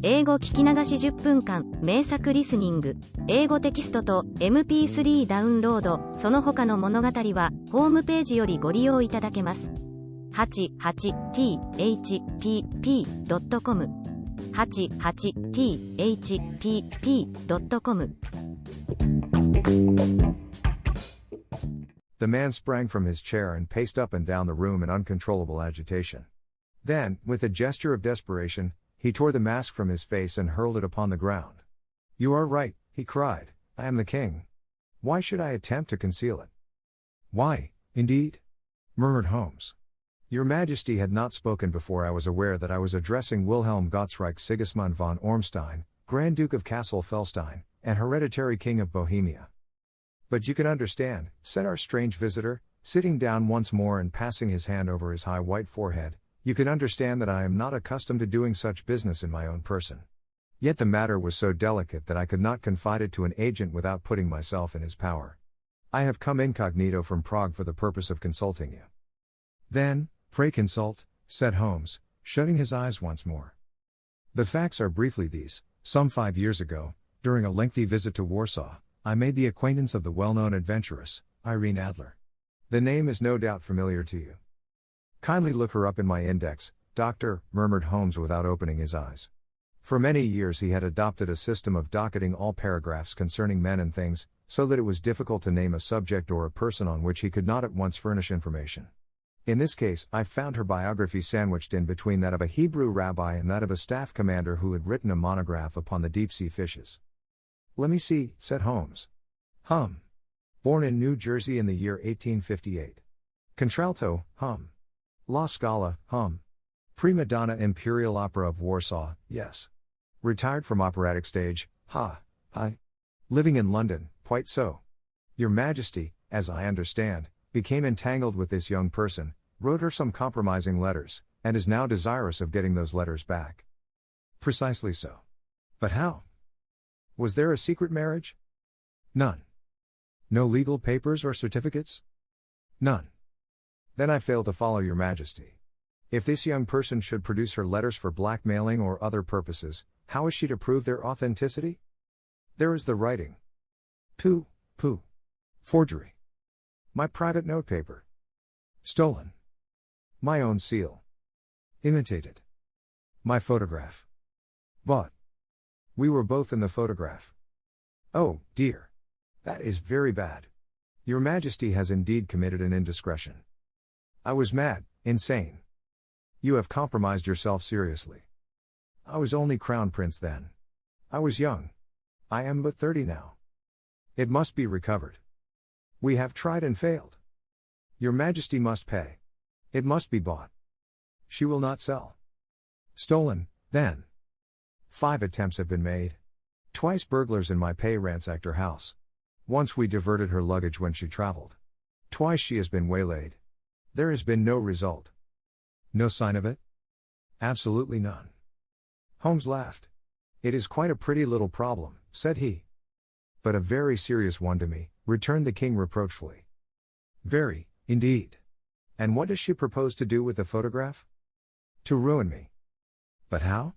英語聞き流し10分間、名作リスニング、英語テキストと MP3 ダウンロード、その他の物語は、ホームページよりご利用いただけます。88thpp.com 88thpp.com The man sprang from his chair and paced up and down the room in uncontrollable agitation. Then, with a gesture of desperation, he tore the mask from his face and hurled it upon the ground. "You are right," he cried. "I am the king. Why should I attempt to conceal it?" "Why, indeed?" murmured Holmes. "Your Majesty had not spoken before I was aware that I was addressing Wilhelm Gottsreich Sigismund von Ormstein, Grand Duke of Kassel-Felstein, and hereditary King of Bohemia. But you can understand," said our strange visitor, sitting down once more and passing his hand over his high white forehead, "you can understand that I am not accustomed to doing such business in my own person. Yet the matter was so delicate that I could not confide it to an agent without putting myself in his power. I have come incognito from Prague for the purpose of consulting you." "Then, pray consult," said Holmes, shutting his eyes once more. "The facts are briefly these. Some 5 years ago, during a lengthy visit to Warsaw, I made the acquaintance of the well-known adventuress, Irene Adler. The name is no doubt familiar to you." "Kindly look her up in my index, Doctor," murmured Holmes without opening his eyes. For many years he had adopted a system of docketing all paragraphs concerning men and things, so that it was difficult to name a subject or a person on which he could not at once furnish information. In this case, I found her biography sandwiched in between that of a Hebrew rabbi and that of a staff commander who had written a monograph upon the deep-sea fishes. "Let me see," said Holmes. Born in New Jersey in the year 1858. Contralto, La Scala, Prima donna Imperial Opera of Warsaw, yes. Retired from operatic stage, Living in London, quite so. Your Majesty, as I understand, became entangled with this young person, wrote her some compromising letters, and is now desirous of getting those letters back." "Precisely so. But how? Was there a secret marriage?" "None." "No legal papers or certificates?" "None." "Then I fail to follow your Majesty. If this young person should produce her letters for blackmailing or other purposes, how is she to prove their authenticity?" "There is the writing." Pooh. "Forgery." "My private notepaper." "Stolen." "My own seal." "Imitated." "My photograph." "Bought." "We were both in the photograph." "Oh, dear. That is very bad. Your Majesty has indeed committed an indiscretion." "I was mad, insane." "You have compromised yourself seriously." "I was only Crown Prince then. I was young. I am but 30 now. It must be recovered. We have tried and failed. Your Majesty must pay. It must be bought." "She will not sell." "Stolen, then." 5 attempts have been made. Twice burglars in my pay ransacked her house. Once we diverted her luggage when she traveled. Twice she has been waylaid. There has been no result." "No sign of it?" "Absolutely none." Holmes laughed. "It is quite a pretty little problem," said he. "But a very serious one to me," returned the king reproachfully. "Very, indeed. And what does she propose to do with the photograph?" "To ruin me." "But how?"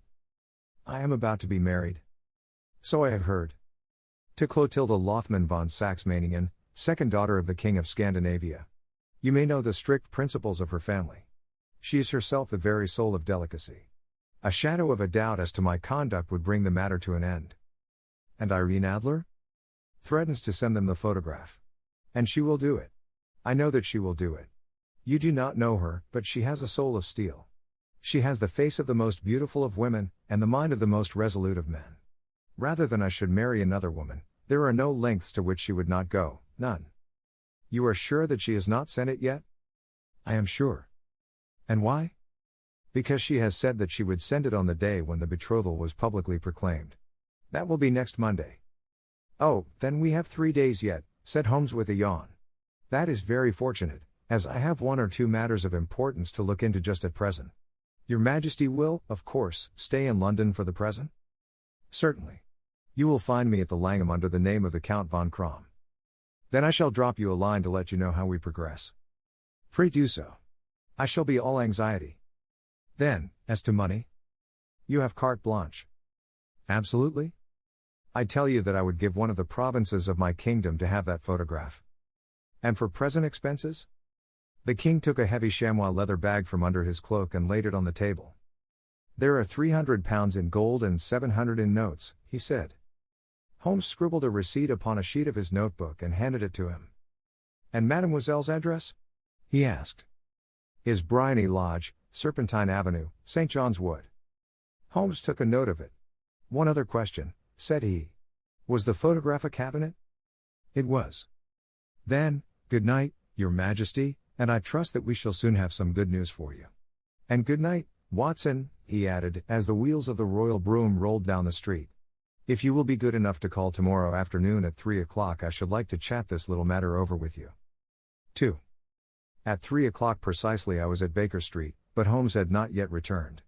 "I am about to be married." "So I have heard." "To Clotilda Lothman von Saxe-Meiningen, second daughter of the King of Scandinavia. You may know the strict principles of her family. She is herself the very soul of delicacy. A shadow of a doubt as to my conduct would bring the matter to an end." "And Irene Adler?" "Threatens to send them the photograph. And she will do it. I know that she will do it. You do not know her, but she has a soul of steel. She has the face of the most beautiful of women, and the mind of the most resolute of men. Rather than I should marry another woman, there are no lengths to which she would not go, none." "You are sure that she has not sent it yet?" "I am sure." "And why?" "Because she has said that she would send it on the day when the betrothal was publicly proclaimed. That will be next Monday." "Oh, then we have 3 days yet," said Holmes with a yawn. "That is very fortunate, as I have 1 or 2 matters of importance to look into just at present. Your Majesty will, of course, stay in London for the present?" "Certainly. You will find me at the Langham under the name of the Count von Krom. Then I shall drop you a line to let you know how we progress." "Pray do so. I shall be all anxiety." "Then, as to money?" "You have carte blanche." Absolutely? I tell you that I would give one of the provinces of my kingdom to have that photograph. And for present expenses? The king took a heavy chamois leather bag from under his cloak and laid it on the table. There are 300 pounds in gold and 700 in notes, he said. Holmes scribbled a receipt upon a sheet of his notebook and handed it to him. And mademoiselle's address? He asked. Is Bryony Lodge, Serpentine Avenue, St. John's Wood. Holmes took a note of it. One other question, said he. Was the photograph a cabinet? It was. Then, good night, Your Majesty, and I trust that we shall soon have some good news for you. And good night, Watson, he added, as the wheels of the royal brougham rolled down the street. If you will be good enough to call tomorrow afternoon at 3 o'clock, I should like to chat this little matter over with you. 2. At 3 o'clock precisely I was at Baker Street, but Holmes had not yet returned.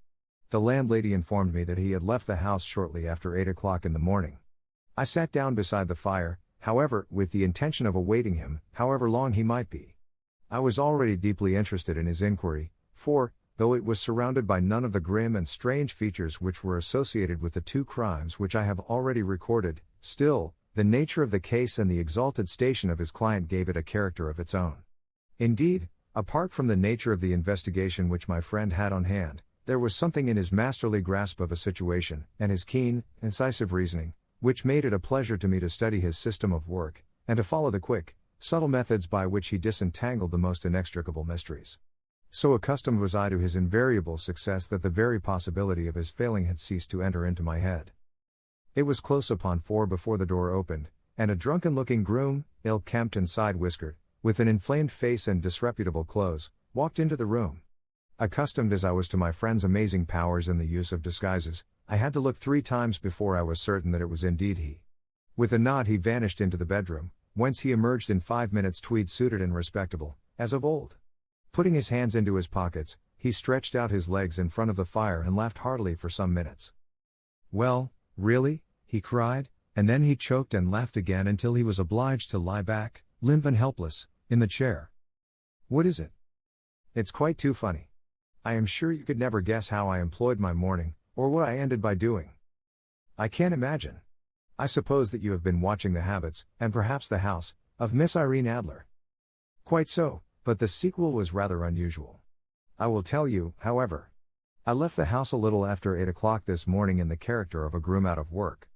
The landlady informed me that he had left the house shortly after 8 o'clock in the morning. I sat down beside the fire, however, with the intention of awaiting him, however long he might be. I was already deeply interested in his inquiry, for, though it was surrounded by none of the grim and strange features which were associated with the two crimes which I have already recorded, still, the nature of the case and the exalted station of his client gave it a character of its own. Indeed, apart from the nature of the investigation which my friend had on hand, there was something in his masterly grasp of a situation, and his keen, incisive reasoning, which made it a pleasure to me to study his system of work, and to follow the quick, subtle methods by which he disentangled the most inextricable mysteries. So accustomed was I to his invariable success that the very possibility of his failing had ceased to enter into my head. It was close upon 4 before the door opened, and a drunken-looking groom, ill-kempt and side-whiskered, with an inflamed face and disreputable clothes, walked into the room. Accustomed as I was to my friend's amazing powers in the use of disguises, I had to look 3 times before I was certain that it was indeed he. With a nod he vanished into the bedroom, whence he emerged in 5 minutes tweed-suited and respectable, as of old. Putting his hands into his pockets, he stretched out his legs in front of the fire and laughed heartily for some minutes. Well, really? He cried, and then he choked and laughed again until he was obliged to lie back, limp and helpless, in the chair. What is it? It's quite too funny. I am sure you could never guess how I employed my morning, or what I ended by doing. I can't imagine. I suppose that you have been watching the habits, and perhaps the house, of Miss Irene Adler. Quite so, but the sequel was rather unusual. I will tell you, however. I left the house a little after 8 o'clock this morning in the character of a groom out of work.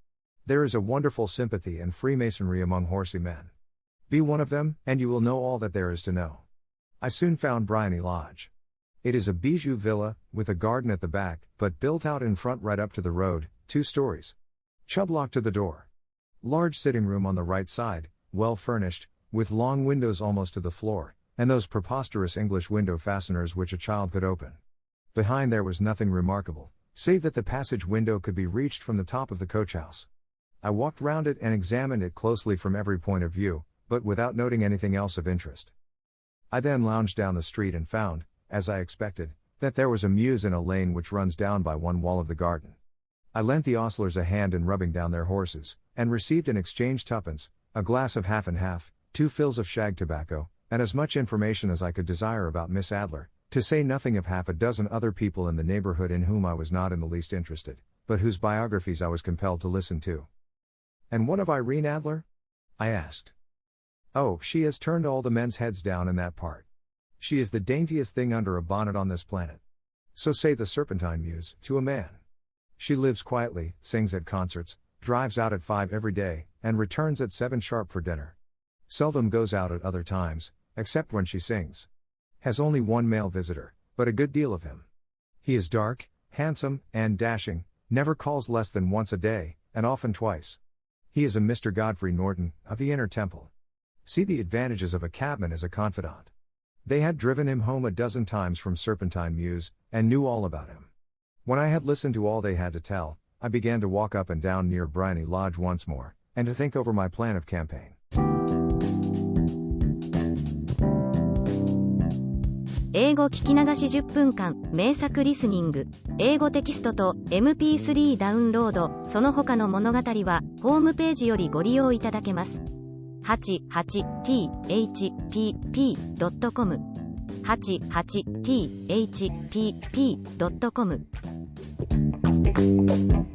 There is a wonderful sympathy and freemasonry among horsey men. Be one of them, and you will know all that there is to know. I soon found Bryony Lodge. It is a bijou villa, with a garden at the back, but built out in front right up to the road, 2 stories. Chubb lock to the door. Large sitting room on the right side, well furnished, with long windows almost to the floor, and those preposterous English window fasteners which a child could open. Behind there was nothing remarkable, save that the passage window could be reached from the top of the coach house. I walked round it and examined it closely from every point of view, but without noting anything else of interest. I then lounged down the street and found, as I expected, that there was a mews in a lane which runs down by one wall of the garden. I lent the ostlers a hand in rubbing down their horses, and received in exchange 2pence, a glass of half and half, 2 fills of shag tobacco, and as much information as I could desire about Miss Adler, to say nothing of half a dozen other people in the neighborhood in whom I was not in the least interested, but whose biographies I was compelled to listen to. And what of Irene Adler? I asked. Oh, she has turned all the men's heads down in that part. She is the daintiest thing under a bonnet on this planet. So say the Serpentine Muse, to a man. She lives quietly, sings at concerts, drives out at 5 every day, and returns at 7 sharp for dinner. Seldom goes out at other times, except when she sings. Has only 1 male visitor, but a good deal of him. He is dark, handsome, and dashing, never calls less than once a day, and often twice. He is a Mr. Godfrey Norton, of the Inner Temple. See the advantages of a cabman as a confidant. They had driven him home a dozen times from Serpentine Mews, and knew all about him. When I had listened to all they had to tell, I began to walk up and down near Bryony Lodge once more, and to think over my plan of campaign. 英語聞き流し10分間、名作リスニング。英語テキストと MP3 ダウンロード、その他の物語は、ホームページよりご利用いただけます。88thpp.com 88thpp.com